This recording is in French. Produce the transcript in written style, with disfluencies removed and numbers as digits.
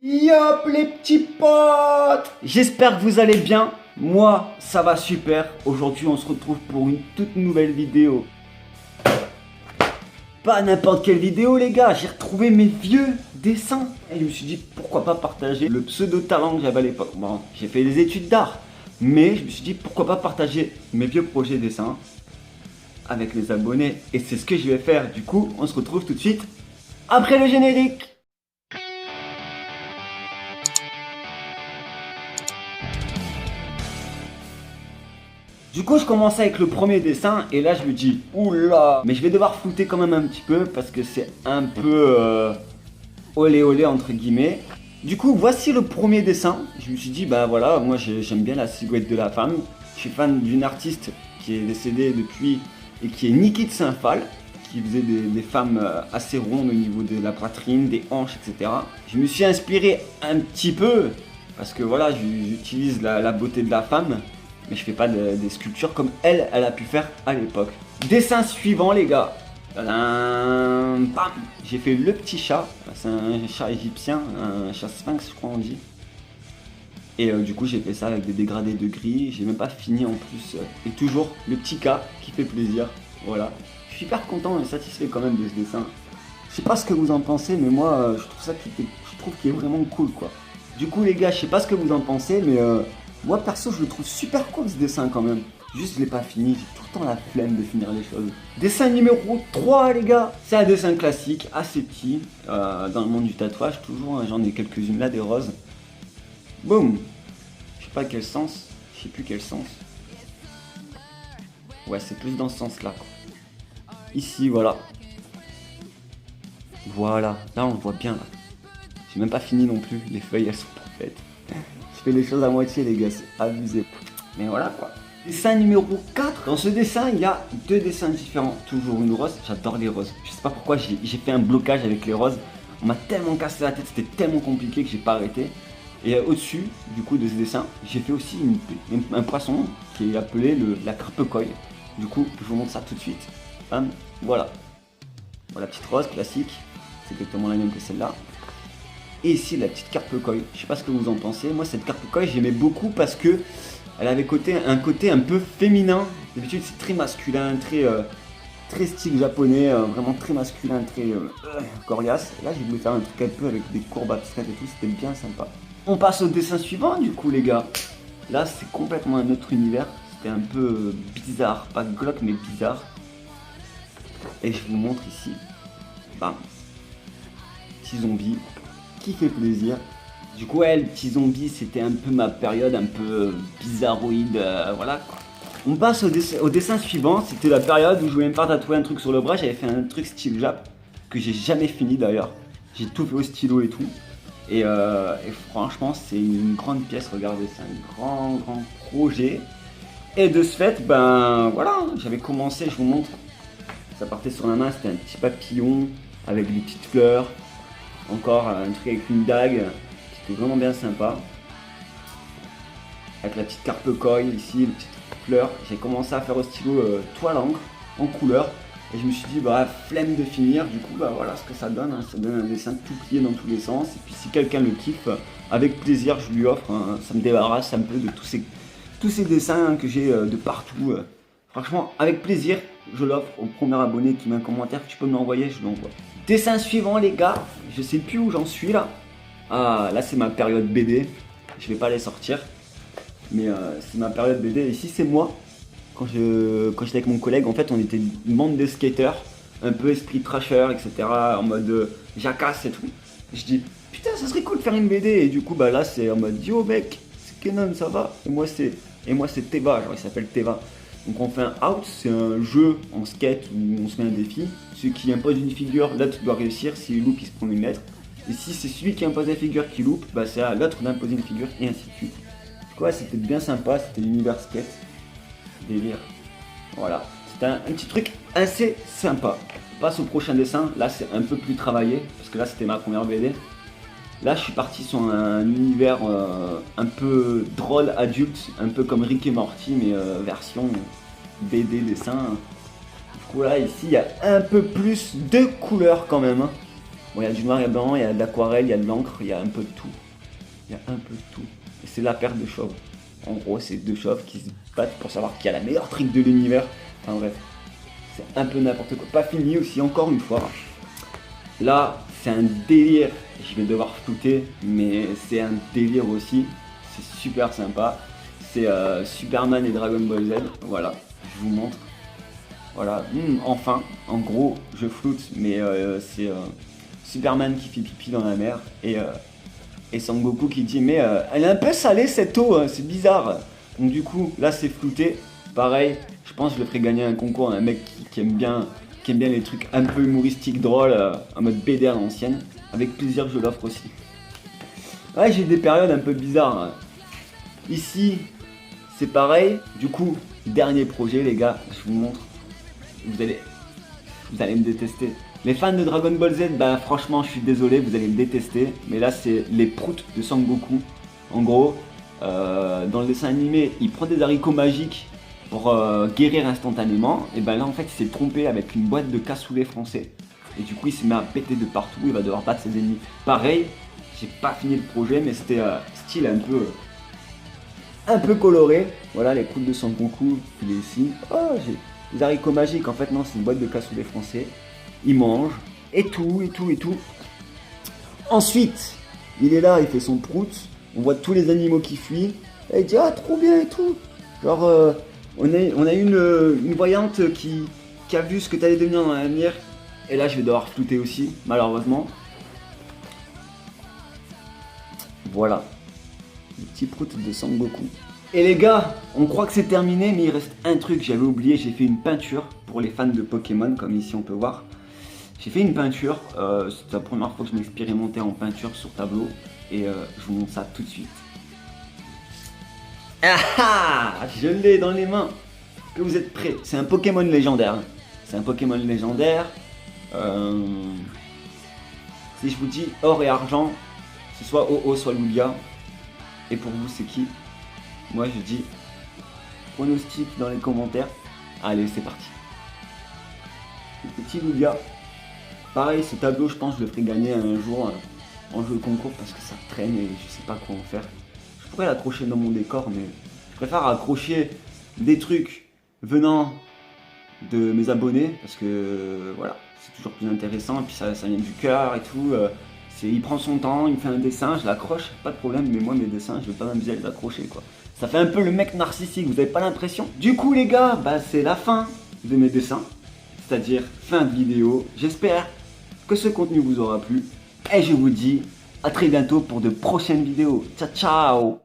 Yop les petits potes! J'espère que vous allez bien. Moi, ça va super. Aujourd'hui, on se retrouve pour une toute nouvelle vidéo. Pas n'importe quelle vidéo, les gars. J'ai retrouvé mes vieux dessins. Et je me suis dit, pourquoi pas partager le pseudo-talent que j'avais à l'époque. Bon, j'ai fait des études d'art. Mais je me suis dit, pourquoi pas partager mes vieux projets dessins avec les abonnés. Et c'est ce que je vais faire. Du coup, on se retrouve tout de suite après le générique. Du coup, je commence avec le premier dessin et là, je me dis, oula, mais je vais devoir flouter quand même un petit peu parce que c'est un peu olé olé entre guillemets. Du coup, voici le premier dessin. Je me suis dit, bah voilà, moi j'aime bien la silhouette de la femme. Je suis fan d'une artiste qui est décédée depuis et qui est Niki de Saint-Phal, qui faisait des femmes assez rondes au niveau de la poitrine, des hanches, etc. Je me suis inspiré un petit peu parce que voilà, j'utilise la beauté de la femme. Mais je fais pas des sculptures comme elle a pu faire à l'époque. Dessin suivant, les gars. Bam. J'ai fait le petit chat. C'est un chat égyptien, un chat sphinx, je crois on dit. Et du coup, j'ai fait ça avec des dégradés de gris. J'ai même pas fini en plus. Et toujours le petit cas qui fait plaisir. Voilà. Je suis hyper content et satisfait quand même de ce dessin. Je sais pas ce que vous en pensez, mais moi, je trouve ça qu'il est vraiment cool, quoi. Du coup, les gars, je sais pas ce que vous en pensez, mais moi perso je le trouve super cool ce dessin quand même. Juste je l'ai pas fini, j'ai tout le temps la flemme de finir les choses. Dessin numéro 3 les gars. C'est un dessin classique, assez petit, dans le monde du tatouage toujours, hein, j'en ai quelques-unes là, des roses. Boum. Je sais pas quel sens, je sais plus quel sens. Ouais c'est plus dans ce sens là quoi. Ici voilà. Voilà, là on le voit bien là. J'ai même pas fini non plus, les feuilles elles sont pas faites. Je fais les choses à moitié les gars, c'est abusé. Mais voilà quoi. Dessin numéro 4. Dans ce dessin, il y a deux dessins différents. Toujours une rose, j'adore les roses. Je sais pas pourquoi j'ai fait un blocage avec les roses. On m'a tellement cassé la tête, c'était tellement compliqué que j'ai pas arrêté. Et au-dessus du coup de ce dessin, j'ai fait aussi un poisson qui est appelé la carpe-coille. Du coup, je vous montre ça tout de suite. Bam, voilà. Voilà, petite rose classique. C'est exactement la même que celle-là. Et ici la petite carpe-coille, je sais pas ce que vous en pensez, moi cette carpe-coille j'aimais beaucoup parce que elle avait un côté un peu féminin. D'habitude c'est très masculin, très style japonais, vraiment très masculin, très coriace. Là j'ai voulu faire un truc un peu avec des courbes abstraites et tout, c'était bien sympa. On passe au dessin suivant du coup les gars. Là c'est complètement un autre univers, c'était un peu bizarre, pas glauque mais bizarre. Et je vous montre ici, bam, petit zombie. Qui fait plaisir. Du coup, ouais, le petit zombie, c'était un peu ma période un peu bizarroïde, voilà quoi. On passe au dessin suivant, c'était la période où je voulais me faire tatouer un truc sur le bras, j'avais fait un truc style Jap, que j'ai jamais fini d'ailleurs. J'ai tout fait au stylo et tout. Et franchement, c'est une grande pièce, regardez, c'est un grand projet. Et de ce fait, ben voilà, j'avais commencé, je vous montre. Ça partait sur la main, c'était un petit papillon avec des petites fleurs. Encore un truc avec une dague qui était vraiment bien sympa. Avec la petite carpe-coille ici, les petites fleurs. J'ai commencé à faire au stylo toile encre en couleur. Et je me suis dit, bah flemme de finir. Du coup, bah voilà ce que ça donne. Hein. Ça donne un dessin tout plié dans tous les sens. Et puis si quelqu'un le kiffe, avec plaisir, je lui offre. Hein. Ça me débarrasse un peu de tous ces dessins hein, que j'ai de partout. Franchement, avec plaisir, je l'offre au premier abonné qui met un commentaire. Tu peux me l'envoyer, je l'envoie. Dessin suivant les gars, je sais plus où j'en suis là. Ah là c'est ma période BD, je vais pas les sortir. Mais c'est ma période BD, ici c'est moi. Quand j'étais avec mon collègue, en fait on était une bande de skaters, un peu esprit trasher, etc. En mode jacasse et tout. Et je dis putain ça serait cool de faire une BD. Et du coup bah là c'est en mode yo mec, c'est Kenan ça va. Et moi c'est Teva, genre il s'appelle Teva. Donc on fait un out, c'est un jeu en skate où on se met un défi. Celui qui impose une figure, l'autre doit réussir, s'il loupe il se prend une lettre. Et si c'est celui qui impose la figure qui loupe, bah c'est à l'autre d'imposer une figure et ainsi de suite. Du coup ouais, c'était bien sympa, c'était l'univers skate. Délire. Voilà, c'était un petit truc assez sympa. On passe au prochain dessin, là c'est un peu plus travaillé, parce que là c'était ma première BD. Là je suis parti sur un univers un peu drôle adulte, un peu comme Rick et Morty mais version BD dessin. Du coup là ici il y a un peu plus de couleurs quand même. Hein. Bon, il y a du noir et blanc, il y a de l'aquarelle, il y a de l'encre, il y a un peu de tout. Il y a un peu de tout. Et c'est la paire de chauves. En gros, c'est deux chauves qui se battent pour savoir qui a la meilleure trick de l'univers. Enfin bref, c'est un peu n'importe quoi. Pas fini aussi, encore une fois. Là, c'est un délire. Je vais devoir flouter, mais c'est un délire aussi. C'est super sympa. C'est Superman et Dragon Ball Z. Voilà, je vous montre. Voilà, enfin, en gros, je floute, mais c'est Superman qui fait pipi dans la mer et Son Goku qui dit mais elle est un peu salée cette eau, hein, c'est bizarre. Donc du coup, là c'est flouté. Pareil, je pense que je le ferai gagner un concours à un mec qui aime bien les trucs un peu humoristiques, drôles, en mode BD à l'ancienne. Avec plaisir, je l'offre aussi. Ouais, j'ai des périodes un peu bizarres. Hein. Ici, c'est pareil. Du coup, dernier projet, les gars, je vous montre. Vous allez me détester. Les fans de Dragon Ball Z, bah franchement, je suis désolé, vous allez me détester. Mais là, c'est les proutes de Sangoku. En gros, dans le dessin animé, il prend des haricots magiques pour guérir instantanément. Et ben là, en fait, il s'est trompé avec une boîte de cassoulet français. Et du coup, il se met à péter de partout. Il va devoir battre ses ennemis. Pareil, j'ai pas fini le projet, mais c'était style un peu coloré. Voilà, les proutes de Sangoku, il est ici. Oh, j'ai des haricots magiques. En fait, non, c'est une boîte de cassoulet français. Il mange, et tout. Ensuite, il est là, il fait son prout, on voit tous les animaux qui fuient, et il dit ah trop bien et tout. Genre, on a une voyante qui a vu ce que tu allais devenir dans l'avenir, et là je vais devoir flouter aussi, malheureusement. Voilà, le petit prout de Sangoku. Et les gars, on croit que c'est terminé, mais il reste un truc, j'avais oublié, j'ai fait une peinture pour les fans de Pokémon, comme ici on peut voir. J'ai fait une peinture, c'est la première fois que je m'expérimentais en peinture sur tableau et je vous montre ça tout de suite. Ah ah, je l'ai dans les mains. Que vous êtes prêts? C'est un Pokémon légendaire. Hein. C'est un Pokémon légendaire. Si je vous dis or et argent, c'est soit OO soit Lugia. Et pour vous c'est qui? Moi je dis pronostic dans les commentaires. Allez c'est parti. Le petit Lugia. Pareil, ce tableau, je pense que je le ferai gagner un jour en jeu de concours parce que ça traîne et je sais pas quoi en faire. Je pourrais l'accrocher dans mon décor, mais je préfère accrocher des trucs venant de mes abonnés parce que voilà, c'est toujours plus intéressant et puis ça vient du cœur et tout. Il prend son temps, il me fait un dessin, je l'accroche, pas de problème, mais moi mes dessins, je vais pas m'amuser à les accrocher quoi. Ça fait un peu le mec narcissique, vous avez pas l'impression? Du coup les gars, bah c'est la fin de mes dessins, c'est-à-dire fin de vidéo. J'espère que ce contenu vous aura plu et je vous dis à très bientôt pour de prochaines vidéos. Ciao ciao.